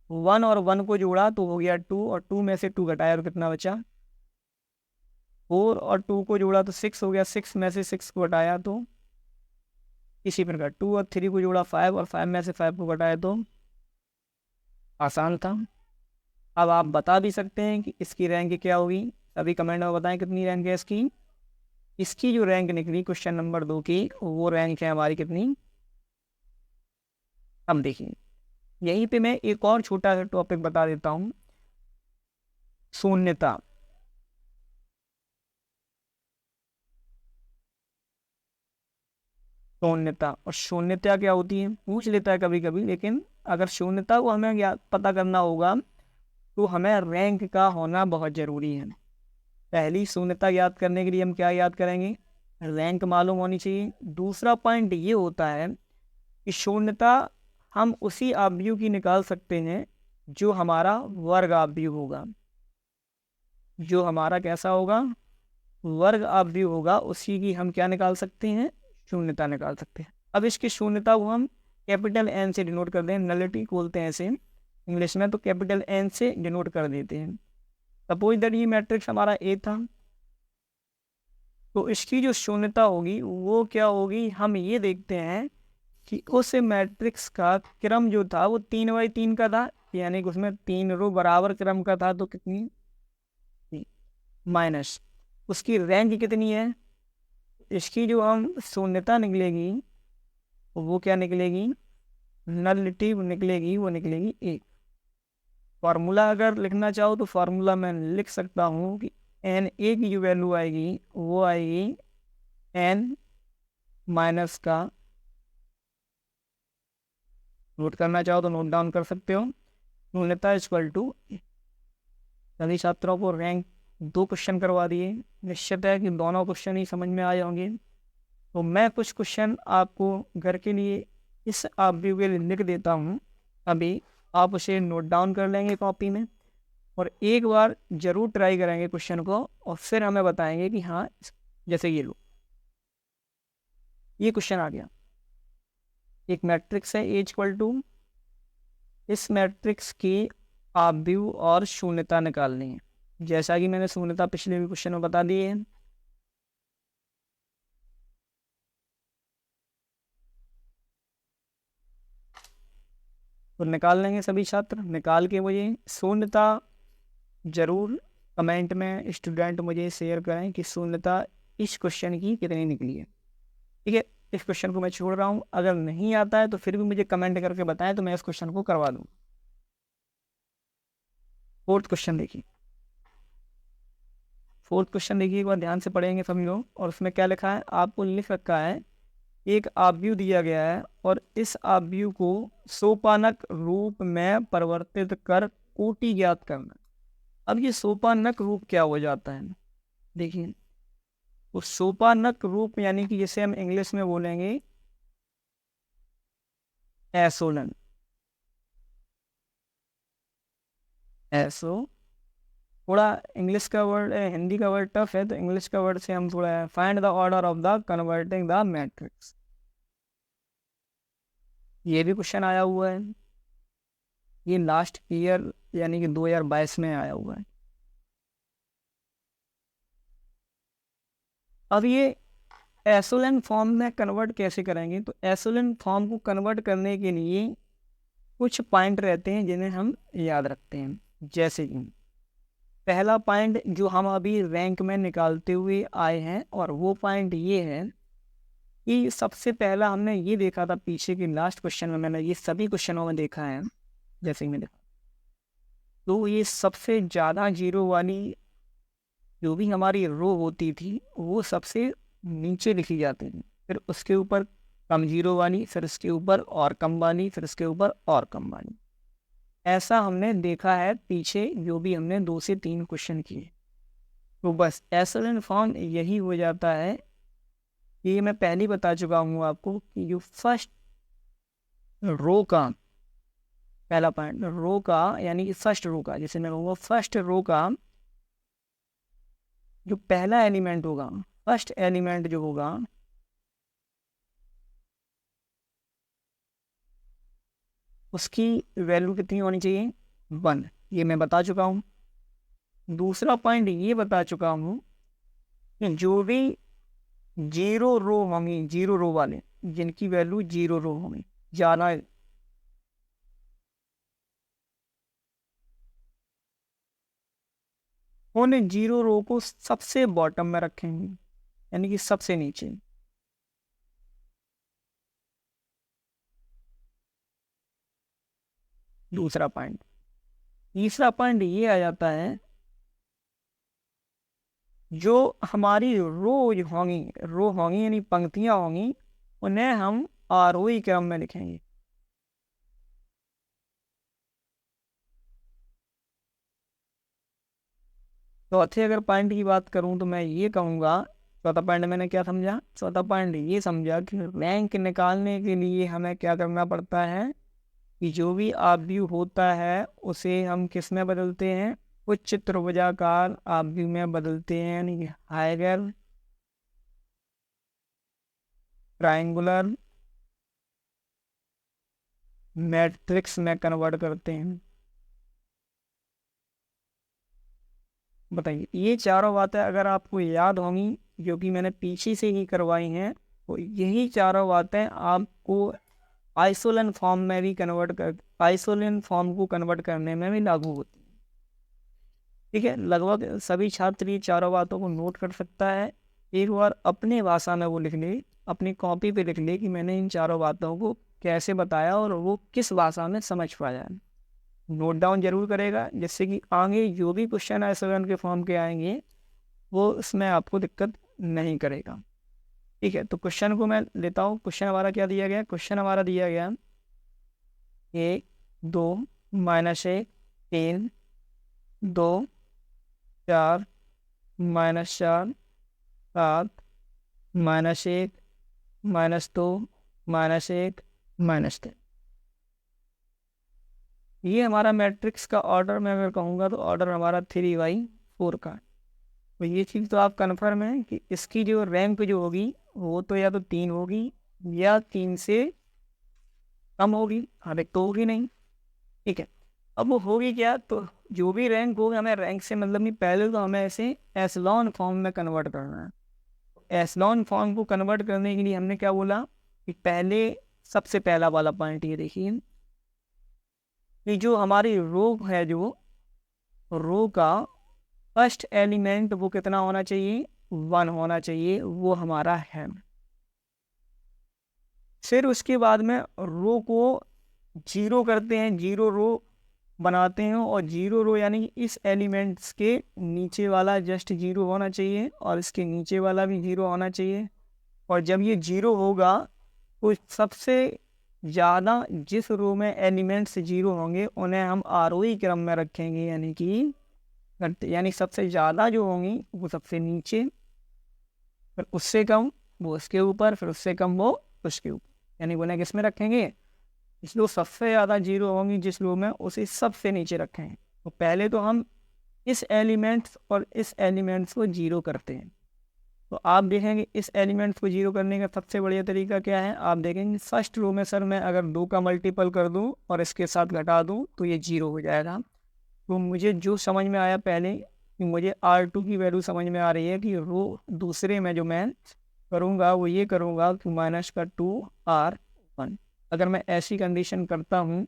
A: 1 और 1 को जोड़ा तो हो गया 2, और 2 में से 2 घटाया तो कितना बचा, 4, और 2 को जोड़ा तो 6 हो गया, 6 में से 6 को घटाया तो इसी प्रकार 2 और 3 को जोड़ा 5, और 5 में से 5 को घटाया तो आसान था। अब आप बता भी सकते हैं कि इसकी रैंक क्या होगी, अभी कमेंट में बताएं कितनी रैंक है इसकी। इसकी जो रैंक निकली क्वेश्चन नंबर 2 की, वो रैंक है हमारी कितनी, हम देखिए। यहीं पे मैं एक और छोटा सा टॉपिक बता देता हूँ, शून्यता। शून्यता और शून्यता क्या होती है पूछ लेता है कभी कभी, लेकिन अगर शून्यता को हमें पता करना होगा तो हमें रैंक का होना बहुत ज़रूरी है। पहली शून्यता याद करने के लिए हम क्या याद करेंगे, रैंक मालूम होनी चाहिए। दूसरा पॉइंट ये होता है कि शून्यता हम उसी आव्यूह की निकाल सकते हैं जो हमारा वर्ग आव्यूह होगा, जो हमारा कैसा होगा, वर्ग आव्यूह होगा, उसी की हम क्या निकाल सकते हैं, शून्यता निकाल सकते हैं। अब इसकी शून्यता को हम कैपिटल एन से डिनोट कर दें, नलिटी बोलते हैं इसे इंग्लिश में, तो कैपिटल एन से डिनोट कर देते हैं। सपोज दैट ये मैट्रिक्स हमारा ए था, तो इसकी जो शून्यता होगी वो क्या होगी, हम ये देखते हैं कि उस मैट्रिक्स का क्रम जो था वो 3x3 का था, यानी कि उसमें 3 रो बराबर क्रम का था, तो कितनी, माइनस उसकी रैंक कितनी है। इसकी जो हम शून्यता निकलेगी वो क्या निकलेगी, नलिटी निकलेगी, वो निकलेगी 1। फार्मूला अगर लिखना चाहो तो फार्मूला मैं लिख सकता हूँ कि एन ए की जो वैल्यू आएगी वो आएगी एन माइनस का, नोट करना चाहो तो नोट डाउन कर सकते हो, शून्यता इक्वल टू। सभी छात्रों को रैंक 2 क्वेश्चन करवा दिए, निश्चित है कि दोनों क्वेश्चन ही समझ में आए होंगे। तो मैं कुछ क्वेश्चन आपको घर के लिए इस आव्यूह के लिए लिख देता हूँ, अभी आप उसे नोट डाउन कर लेंगे कॉपी में, और एक बार जरूर ट्राई करेंगे क्वेश्चन को, और फिर हमें बताएंगे कि हाँ, जैसे ये लो, ये क्वेश्चन आ गया। एक मैट्रिक्स है ए इक्वल टू, इस मैट्रिक्स की आव्यूह और शून्यता निकालनी है, जैसा कि मैंने शून्यता पिछले भी क्वेश्चन में बता दी है। तो निकाल लेंगे सभी छात्र, निकाल के मुझे शून्यता जरूर कमेंट में स्टूडेंट मुझे शेयर करें कि शून्यता इस क्वेश्चन की कितनी निकली है। ठीक है, इस क्वेश्चन को मैं छोड़ रहा हूँ, अगर नहीं आता है तो फिर भी मुझे कमेंट करके बताएं तो मैं इस क्वेश्चन को करवा दूँ। फोर्थ क्वेश्चन देखिए, फोर्थ क्वेश्चन देखिए, एक बार ध्यान से पढ़ेंगे सभी लोग। और उसमें क्या लिखा है, आपको लिख रखा है एक आव्यूह दिया गया है और इस आव्यूह को सोपानक रूप में परिवर्तित कर कोटि ज्ञात करना। अब ये सोपानक रूप क्या हो जाता है, देखिए, तो सोपानक रूप यानी कि जिसे हम इंग्लिश में बोलेंगे एसोलन, एसो, थोड़ा इंग्लिश का वर्ड हिंदी का वर्ड टफ है, तो इंग्लिश का वर्ड से हम थोड़ा find the order of the converting the matrix, ये भी क्वेश्चन आया हुआ है, ये लास्ट ईयर यानी कि 2022 में आया हुआ है। अब ये एसोलन फॉर्म में कन्वर्ट कैसे करेंगे, तो एसोलन फॉर्म को कन्वर्ट करने के लिए कुछ पॉइंट रहते हैं जिन्हें हम याद रखते हैं। जैसे कि पहला पॉइंट जो हम अभी रैंक में निकालते हुए आए हैं, और वो पॉइंट ये है कि सबसे पहला हमने ये देखा था पीछे की लास्ट क्वेश्चन में, मैंने ये सभी क्वेश्चनों में देखा है, जैसे ही मैंने देखा, तो ये सबसे ज़्यादा जीरो वाली जो भी हमारी रो होती थी वो सबसे नीचे लिखी जाती थी, फिर उसके ऊपर कम जीरो वाली, फिर उसके ऊपर और कम वाली, फिर उसके ऊपर और कम वाली, ऐसा हमने देखा है पीछे जो भी हमने 2 से 3 क्वेश्चन किए। तो बस एसएलन फॉर्म यही हो जाता है। ये मैं पहले ही बता चुका हूँ आपको कि जो फर्स्ट रो का पहला पॉइंट रो का यानी कि फर्स्ट रो का, जैसे मैं कहूँगा फर्स्ट रो का जो पहला एलिमेंट होगा, फर्स्ट एलिमेंट जो होगा उसकी वैल्यू कितनी होनी चाहिए? 1। ये मैं बता चुका हूँ। दूसरा पॉइंट ये बता चुका हूँ कि जो भी 0 रो होंगी, 0 रो वाले जिनकी वैल्यू 0 रो होंगी, ज़्यादा उन 0 रो को सबसे बॉटम में रखेंगे, यानी कि सबसे नीचे। दूसरा पॉइंट। तीसरा पॉइंट ये आ जाता है जो हमारी रो होंगी यानी पंक्तियां होंगी, उन्हें हम आरोही क्रम में लिखेंगे। चौथे अगर पॉइंट की बात करूं तो मैं ये कहूँगा, चौथा पॉइंट मैंने क्या समझा? चौथा पॉइंट ये समझा कि रैंक निकालने के लिए हमें क्या करना पड़ता है कि जो भी आव्यूह होता है उसे हम किस में बदलते हैं? उच्च त्रिभुजाकार आव्यूह में बदलते हैं, यानी कि हाइगर ट्रायंगुलर मैट्रिक्स में कन्वर्ट करते हैं। बताइए, ये चारों बातें अगर आपको याद होंगी जो कि मैंने पीछे से ही करवाई हैं, तो यही चारों बातें आपको आइसोलेन फॉर्म को कन्वर्ट करने में भी लागू होती है। ठीक है, लगभग सभी छात्र ये चारों बातों को नोट कर सकता है। एक बार अपने भाषा में वो लिख ले, अपनी कॉपी पे लिख ले कि मैंने इन चारों बातों को कैसे बताया और वो किस भाषा में समझ पाया। नोट डाउन जरूर करेगा, जिससे कि आगे जो भी क्वेश्चन आइसोलेन के फॉर्म के आएंगे वो उसमें आपको दिक्कत नहीं करेगा। ठीक है, तो क्वेश्चन को मैं लेता हूँ। क्वेश्चन हमारा क्या दिया गया? क्वेश्चन हमारा दिया गया 1 2 -1 3 2 4 -4 7 -1 -2 -1 -3। ये हमारा मैट्रिक्स का ऑर्डर मैं अगर कहूँगा तो ऑर्डर हमारा 3/4 का। तो ये चीज़ तो आप कन्फर्म है कि इसकी जो रैंक जो होगी वो तो या तो 3 होगी या 3 से कम होगी, एक तो होगी नहीं। ठीक है, अब वो होगी क्या? तो जो भी रैंक होगी, हमें रैंक से मतलब नहीं, पहले तो हमें ऐसे एसलॉन फॉर्म में कन्वर्ट करना है। एसलॉन फॉर्म को कन्वर्ट करने के लिए हमने क्या बोला कि पहले सबसे पहला वाला पॉइंट ये देखिए कि जो हमारी रो है, जो रो का फर्स्ट एलिमेंट वो कितना होना चाहिए? 1 होना चाहिए, वो हमारा है। फिर उसके बाद में रो को 0 करते हैं, 0 रो बनाते हैं, और 0 रो यानी इस एलिमेंट्स के नीचे वाला जस्ट 0 होना चाहिए और इसके नीचे वाला भी 0 होना चाहिए। और जब ये 0 होगा तो सबसे ज़्यादा जिस रो में एलिमेंट्स 0 होंगे उन्हें हम आरोही क्रम में रखेंगे, यानी सबसे ज़्यादा जो होंगी वो सबसे नीचे, फिर उससे कम वो उसके ऊपर, फिर उससे कम वो उसके ऊपर, यानी उन्हें किस में रखेंगे? इसलिए सबसे ज़्यादा 0 होंगी जिस रो में, उसे सबसे नीचे रखेंगे। तो पहले तो हम इस एलिमेंट्स और इस एलिमेंट्स को 0 करते हैं। तो आप देखेंगे इस एलिमेंट्स को 0 करने का सबसे बढ़िया तरीका क्या है? आप देखेंगे फर्स्ट रो में सर मैं अगर 2 का मल्टीपल कर दूं और इसके साथ घटा दूं तो ये 0 हो जाएगा। तो मुझे जो समझ में आया पहले कि मुझे R2 की वैल्यू समझ में आ रही है कि रो दूसरे में जो मैं करूँगा वो ये करूँगा कि -2R1। अगर मैं ऐसी कंडीशन करता हूँ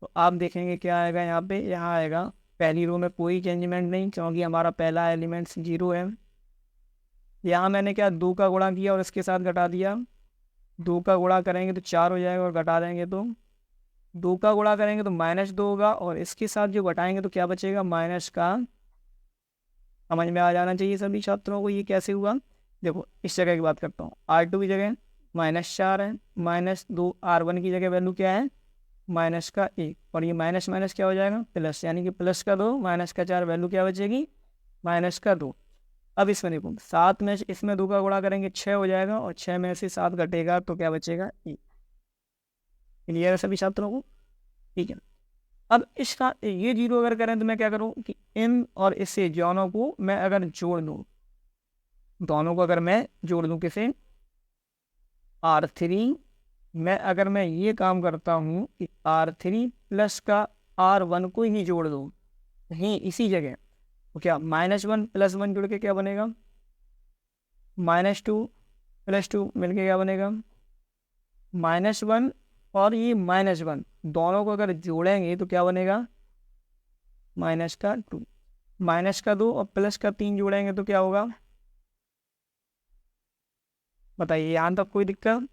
A: तो आप देखेंगे क्या आएगा यहाँ आएगा पहली रो में कोई चेंजमेंट नहीं, क्योंकि हमारा पहला एलिमेंट्स 0 है। यहाँ मैंने क्या 2 का गुणा किया और इसके साथ घटा दिया। 2 का गुणा करेंगे तो 4 हो जाएगा और घटा देंगे तो 2 का गुणा करेंगे तो -2 होगा और इसके साथ जो घटाएंगे तो क्या बचेगा? माइनस का। समझ में आ जाना चाहिए सभी छात्रों को ये कैसे हुआ। देखो इस जगह की बात करता हूँ, R2 की जगह -4 है, -2 R1 की जगह वैल्यू क्या है? माइनस का 1, और ये माइनस माइनस क्या हो जाएगा, प्लस, यानी कि प्लस का 2 माइनस का 4, वैल्यू क्या बचेगी, माइनस का 2। अब इसमें देखो 7 में इसमें 2 का गुणा करेंगे 6 हो जाएगा, और 6 में से 7 घटेगा तो क्या बचेगा, 1। क्लियर है सभी छात्रों को? ठीक है। अब इसका ये जीरो अगर करें तो मैं क्या करूँ कि इन और इससे दोनों को मैं अगर जोड़ दूँ, दोनों को अगर मैं जोड़ दूँ किसे, R3, मैं ये काम करता हूँ कि R3 प्लस का R1 को ही जोड़ दूँ यहीं इसी जगह, तो क्या -1 + 1 जुड़ के क्या बनेगा, -2 + 2 मिलके क्या बनेगा, -1, और ये -1 दोनों को अगर जोड़ेंगे तो क्या बनेगा, -2, -2 और +3 जोड़ेंगे तो क्या होगा, बताइए यहाँ तक कोई दिक्कत?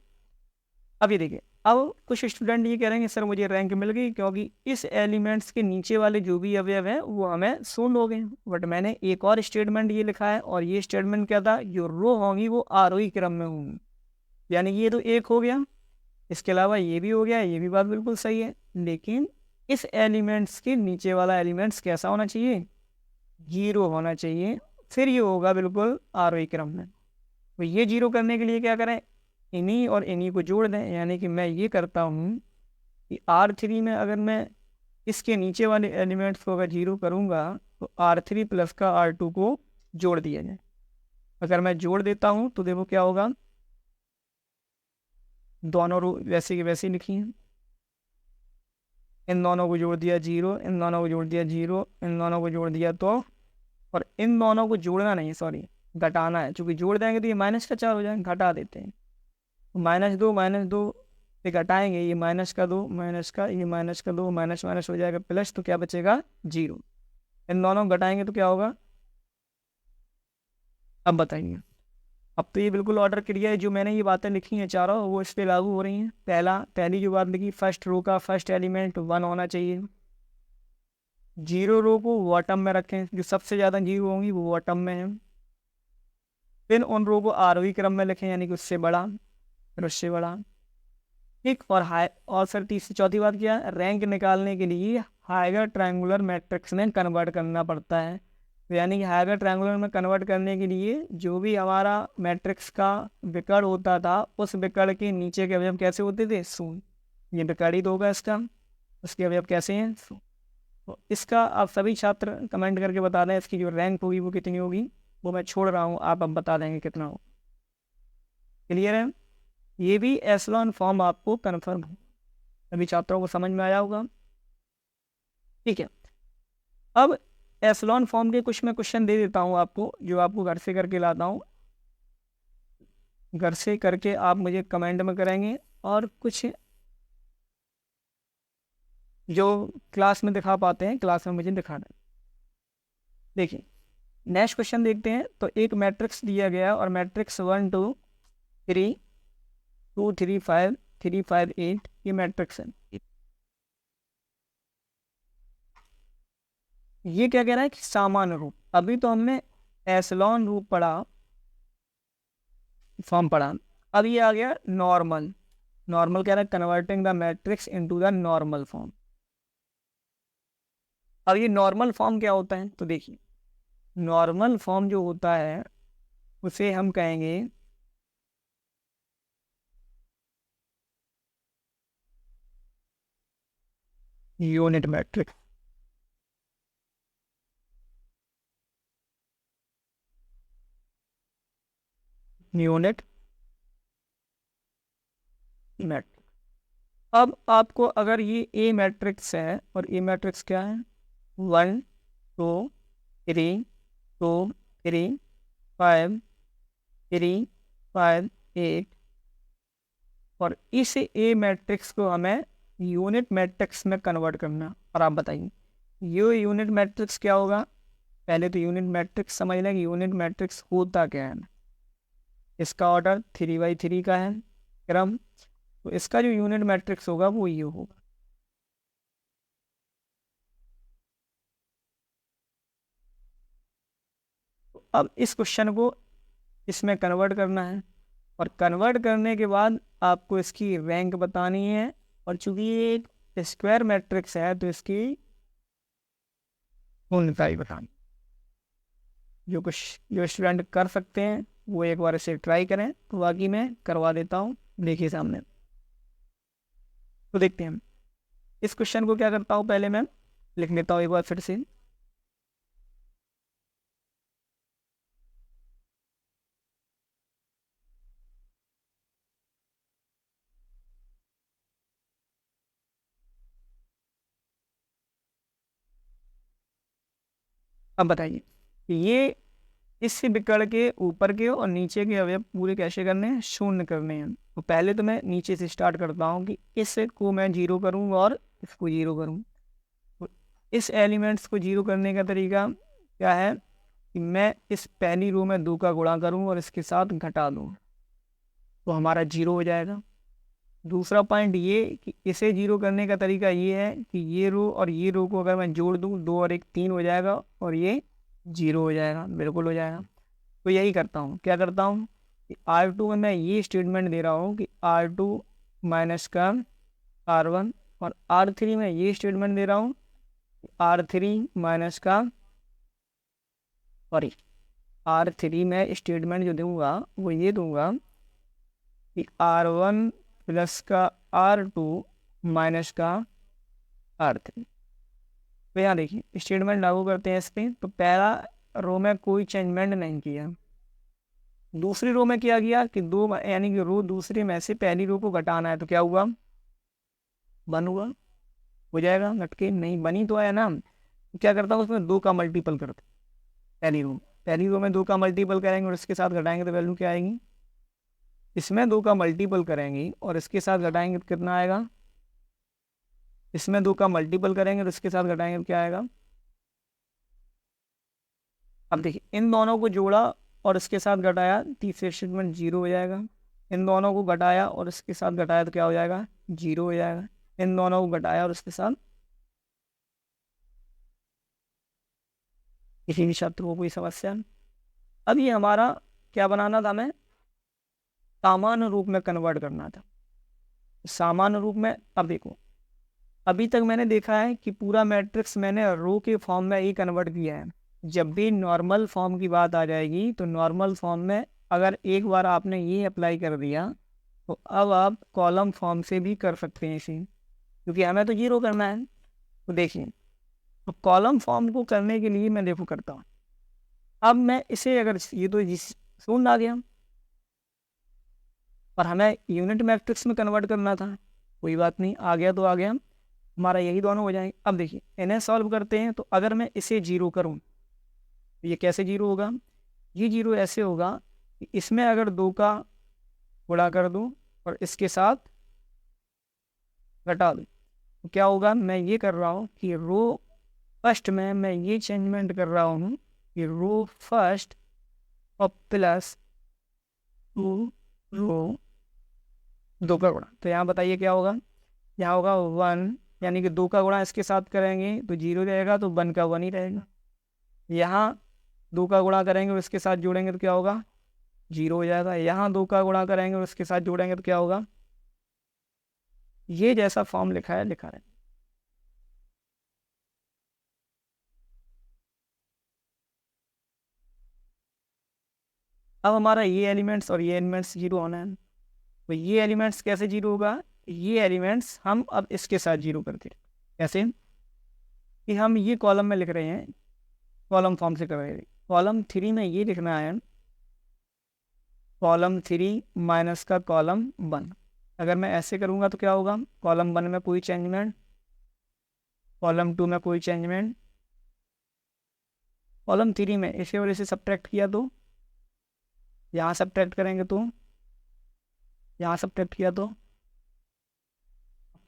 A: अब ये देखिए, अब कुछ स्टूडेंट ये कह रहे हैं सर मुझे रैंक मिल गई क्योंकि इस एलिमेंट्स के नीचे वाले जो भी अवयव हैं वो हमें शून्य हो गए, बट मैंने एक और स्टेटमेंट ये लिखा है, और ये स्टेटमेंट क्या था, जो रो होंगी वो आरोही क्रम में होंगी, यानी ये तो एक हो गया, इसके अलावा ये भी हो गया, ये भी बात बिल्कुल सही है, लेकिन इस एलिमेंट्स के नीचे वाला एलिमेंट्स कैसा होना चाहिए, 0 होना चाहिए, फिर ये होगा बिल्कुल आरोही क्रम में। तो ये 0 करने के लिए क्या करें, इन्हीं और इन्हीं को जोड़ दें, यानी कि मैं ये करता हूँ कि R3 में अगर मैं इसके नीचे वाले एलिमेंट्स को अगर 0 करूँगा तो R3 प्लस का R2 को जोड़ दिया जाए। अगर मैं जोड़ देता हूँ तो देखो क्या होगा, दोनों रो वैसे की वैसी लिखी हैं, इन दोनों को जोड़ दिया 0, इन दोनों को जोड़ दिया 0, इन दोनों को जोड़ दिया तो, और इन दोनों को जोड़ना नहीं, सॉरी घटाना है, चूंकि जोड़ देंगे तो ये -4 हो जाएंगे, घटा देते हैं, -2 से घटाएंगे, ये -2 माइनस का, ये -2 माइनस माइनस हो जाएगा प्लस, तो क्या बचेगा 0, इन दोनों को घटाएंगे तो क्या होगा, अब बताइए। अब तो ये बिल्कुल ऑर्डर क्लियर है, जो मैंने ये बातें लिखी हैं चारों वो इस पर लागू हो रही हैं। पहली जो बात लिखी, फर्स्ट रो का फर्स्ट एलिमेंट 1 होना चाहिए, 0 रो को बॉटम में रखें, जो सबसे ज़्यादा 0 होंगी वो बॉटम में है, फिर उन रो को आरोही क्रम में लिखें, यानी कि उससे बड़ा फिर उससे बड़ा, ठीक। और फिर तीसरी चौथी बात क्या है, रैंक निकालने के लिए हाइगर ट्रायंगुलर मैट्रिक्स में कन्वर्ट करना पड़ता है, तो यानी कि हाइगर ट्रायंगुलर में कन्वर्ट करने के लिए जो भी हमारा मैट्रिक्स का विकर्ण होता था उस विकर्ण के नीचे के अवयव कैसे होते थे, शून्य, ये विकर्ण ही तो होगा इसका, उसके अवयव कैसे हैं, शून्य। तो इसका आप सभी छात्र कमेंट करके बता दें, इसकी जो रैंक होगी वो कितनी होगी, वो मैं छोड़ रहा हूँ, आप अब बता देंगे कितना हो। क्लियर है? ये भी एसलॉन फॉर्म आपको कन्फर्म हो, सभी छात्रों को समझ में आया होगा। ठीक है, अब एसलॉन फॉर्म के कुछ मैं क्वेश्चन दे देता हूँ आपको, जो आपको घर से करके लाता हूँ, घर से करके आप मुझे कमेंट में करेंगे, और कुछ जो क्लास में दिखा पाते हैं क्लास में मुझे दिखा दें। देखिए नेक्स्ट क्वेश्चन देखते हैं, तो एक मैट्रिक्स दिया गया और मैट्रिक्स 1 2 3 2 3 5 3 5 8 ये मैट्रिक्स है। ये क्या कह रहा है कि सामान्य रूप, अभी तो हमने एसलॉन रूप पढ़ा, फॉर्म पढ़ा, अब ये आ गया नॉर्मल। नॉर्मल कह रहा है converting the matrix into the normal form. अब ये नॉर्मल फॉर्म क्या होता है, तो देखिए नॉर्मल फॉर्म जो होता है उसे हम कहेंगे यूनिट मैट्रिक्स। Unit matrix. अब आपको अगर ये ए मैट्रिक्स है, और ए मैट्रिक्स क्या है, 1 2 3 2 3 5 3 5 8, और इस ए मैट्रिक्स को हमें यूनिट मैट्रिक्स में कन्वर्ट करना। और आप बताइए ये यूनिट मैट्रिक्स क्या होगा, पहले तो यूनिट मैट्रिक्स समझ लें कि यूनिट मैट्रिक्स होता क्या है। इसका ऑर्डर 3 by 3 का है क्रम, तो इसका जो यूनिट मैट्रिक्स होगा वो ये होगा। तो अब इस क्वेश्चन को इसमें कन्वर्ट करना है, और कन्वर्ट करने के बाद आपको इसकी रैंक बतानी है, और चूंकि ये एक स्क्वायर मैट्रिक्स है तो इसकी पूर्णता ही बतानी। जो स्टूडेंट कर सकते हैं वो एक बार इसे ट्राई करें, तो बाकी मैं करवा देता हूँ। देखिए सामने, तो देखते हैं इस क्वेश्चन को क्या करता हूँ। पहले मैं लिख लेता हूँ एक बार फिर से। अब बताइए कि ये इस विकर्ण के ऊपर के और नीचे के अवयव पूरे कैसे करने हैं, शून्य करने हैं। तो पहले तो मैं नीचे से स्टार्ट करता हूँ कि इस को मैं जीरो करूँ और इसको जीरो करूँ। तो इस एलिमेंट्स को जीरो करने का तरीका क्या है कि मैं इस पहली रो में 2 का गुणा करूँ और इसके साथ घटा दूँ, तो हमारा जीरो हो जाएगा। दूसरा पॉइंट ये कि इसे जीरो करने का तरीका ये है कि ये रो और ये रो को अगर मैं जोड़ दूँ, 2 और 1 3 हो जाएगा और ये जीरो हो जाएगा, बिल्कुल हो जाएगा। तो यही करता हूँ, क्या करता हूँ कि R2 में मैं ये स्टेटमेंट दे रहा हूँ कि R2 माइनस का R1, और R3 में ये स्टेटमेंट दे रहा हूँ R3 माइनस का, सॉरी R3 में स्टेटमेंट जो दूंगा वो ये दूंगा कि R1 प्लस का R2 माइनस का R3। तो यहाँ देखिए स्टेटमेंट लागू करते हैं इस पर। तो पहला रो में कोई चेंजमेंट नहीं किया, दूसरी रो में क्या किया कि दो, यानी कि रो दूसरे में से पहली रो को घटाना है, तो क्या हुआ, 1 हुआ, हो जाएगा घटके, नहीं बनी तो आया ना। तो क्या करता हूँ उसमें 2 का मल्टीपल करते, पहली रो में 2 का मल्टीपल करेंगे और इसके साथ घटाएंगे तो वैल्यू क्या आएगी, इसमें 2 का मल्टीपल करेंगे और इसके साथ घटाएंगे तो कितना आएगा, इसमें 2 का मल्टीपल करेंगे और इसके साथ घटाएंगे तो क्या आएगा। अब देखिए इन दोनों को जोड़ा और इसके साथ घटाया, तीसरे स्टेटमेंट जीरो हो जाएगा। इन दोनों को घटाया और इसके साथ घटाया तो क्या हो जाएगा, जीरो हो जाएगा। इन दोनों को घटाया और इसके साथ, किसी भी शब्द को कोई समस्या। अब ये हमारा क्या बनाना था, हमें सामान्य रूप में कन्वर्ट करना था। सामान्य रूप में, अब देखो अभी तक मैंने देखा है कि पूरा मैट्रिक्स मैंने रो के फॉर्म में ही कन्वर्ट किया है। जब भी नॉर्मल फॉर्म की बात आ जाएगी तो नॉर्मल फॉर्म में अगर एक बार आपने ये अप्लाई कर दिया तो अब आप कॉलम फॉर्म से भी कर सकते हैं इसे, क्योंकि हमें तो जीरो करना है। तो देखिए, तो कॉलम फॉर्म को करने के लिए मैं देखो करता हूँ। अब मैं इसे अगर ये तो शून्य आ गया और हमें यूनिट मैट्रिक्स में कन्वर्ट करना था, कोई बात नहीं, आ गया तो आ गया, हमारा यही दोनों हो जाएंगे। अब देखिए इन्हें सॉल्व करते हैं। तो अगर मैं इसे जीरो करूं तो ये कैसे जीरो होगा, ये जीरो ऐसे होगा कि इसमें अगर 2 का गुणा कर दूं और इसके साथ घटा दूं तो क्या होगा, मैं ये कर रहा हूँ कि रो फर्स्ट में मैं ये चेंजमेंट कर रहा हूँ कि रो फर्स्ट और प्लस 2 रो 2 का गुणा। तो यहाँ बताइए क्या होगा, यहाँ होगा 1, यानी कि 2 का गुणा इसके साथ करेंगे तो जीरो रहेगा, तो 1 का 1 ही रहेगा। यहाँ 2 का गुणा करेंगे और इसके साथ जोड़ेंगे तो क्या होगा, जीरो हो जाएगा। यहाँ 2 का गुणा करेंगे और इसके साथ जोड़ेंगे तो क्या होगा, ये जैसा फॉर्म लिखा है लिखा है। अब हमारा ये एलिमेंट्स और ये एलिमेंट्स जीरो होना है। तो ये एलिमेंट्स कैसे जीरो होगा, ये एलिमेंट्स हम अब इसके साथ जीरो करते हैं। कैसे कि हम ये कॉलम में लिख रहे हैं, कॉलम फॉर्म से कर रहे हैं। कॉलम 3 में ये लिखना है कॉलम 3 माइनस का कॉलम 1। अगर मैं ऐसे करूँगा तो क्या होगा, कॉलम 1 में कोई चेंजमेंट, कॉलम 2 में कोई चेंजमेंट, कॉलम 3 में इसे और इसे सब्ट्रैक्ट किया तो यहाँ सब्ट्रैक्ट करेंगे तो यहाँ सब्ट्रैक्ट किया तो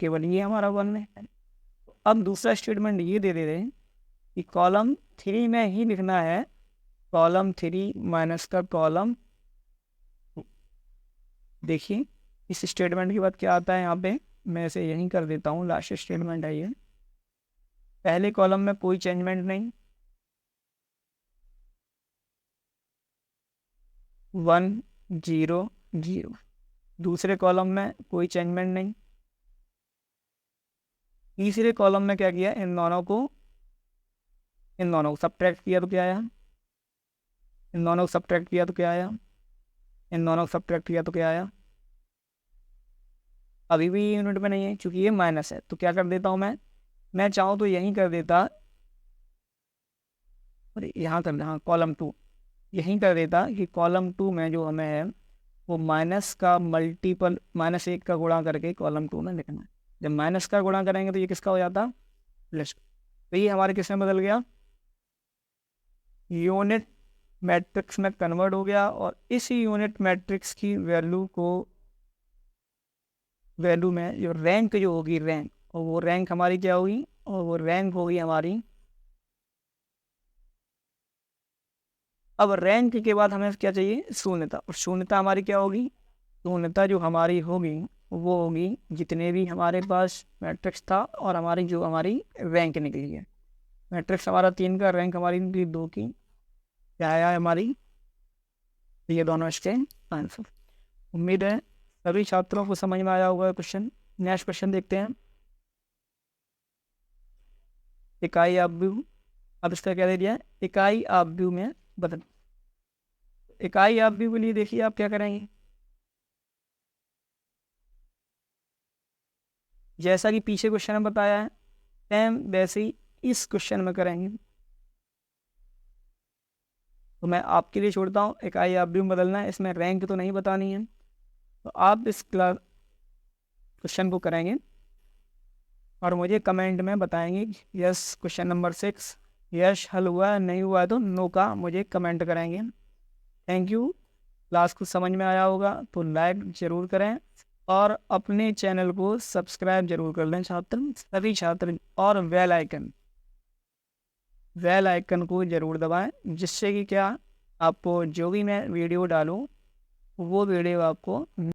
A: केवल ये हमारा 1 है। अब दूसरा स्टेटमेंट ये दे रहे हैं कि कॉलम 3 में ही लिखना है कॉलम 3 माइनस का कॉलम। देखिए इस स्टेटमेंट के बाद क्या आता है, यहाँ पे मैं इसे यहीं कर देता हूँ, लास्ट स्टेटमेंट है ये। पहले कॉलम में कोई चेंजमेंट नहीं, 1 0 0। दूसरे कॉलम में कोई चेंजमेंट नहीं, तीसरे कॉलम में क्या किया, इन दोनों को सब्ट्रैक्ट किया तो क्या आया, इन दोनों को सब्ट्रैक्ट किया तो क्या आया, इन दोनों को सब्ट्रैक्ट किया तो क्या आया। अभी भी यूनिट में नहीं है क्योंकि ये माइनस है, तो क्या कर देता हूँ मैं चाहूँ तो यहीं कर देता, अरे यहाँ कर, हाँ कॉलम 2 यहीं कर देता कि कॉलम 2 में जो हमें है वो माइनस का मल्टीपल, -1 का गुणा करके कॉलम 2 में लिखना है। जब माइनस का गुणा करेंगे तो ये किसका हो जाता, प्लस। तो ये हमारे किस में बदल गया, यूनिट मैट्रिक्स में कन्वर्ट हो गया। और इसी यूनिट मैट्रिक्स की वैल्यू में जो रैंक जो होगी, रैंक, और वो रैंक हमारी क्या होगी, और वो रैंक होगी हमारी, अब रैंक के बाद हमें क्या चाहिए, शून्यता। और शून्यता हमारी क्या होगी, शून्यता जो हमारी होगी वो होगी जितने भी हमारे पास मैट्रिक्स था और हमारी जो हमारी रैंक निकली है। मैट्रिक्स हमारा 3 का, रैंक हमारी निकली 2 की, क्या आया हमारी, ये दोनों इसके आंसर। उम्मीद है सभी छात्रों को समझ में आया होगा क्वेश्चन। नेक्स्ट क्वेश्चन देखते हैं। इकाई आव्यूह, अब इसका क्या दे दिया, इकाई आव्यूह में बदल। इकाई आव्यूह के लिए देखिए आप क्या करेंगे, जैसा कि पीछे क्वेश्चन में बताया है सेम वैसे ही इस क्वेश्चन में करेंगे। तो मैं आपके लिए छोड़ता हूँ, इकाई आव्यूह में बदलना है, इसमें रैंक तो नहीं बतानी है। तो आप इस क्लास क्वेश्चन को करेंगे और मुझे कमेंट में बताएंगे यस क्वेश्चन नंबर 6 यस हल हुआ, नहीं हुआ है तो नो का मुझे कमेंट करेंगे। Thank you. क्लास को समझ में आया होगा तो लाइक जरूर करें और अपने चैनल को सब्सक्राइब जरूर कर लें छात्र, सभी छात्र। और बेल आइकन को जरूर दबाएं, जिससे कि क्या आपको जो भी मैं वीडियो डालूं वो वीडियो आपको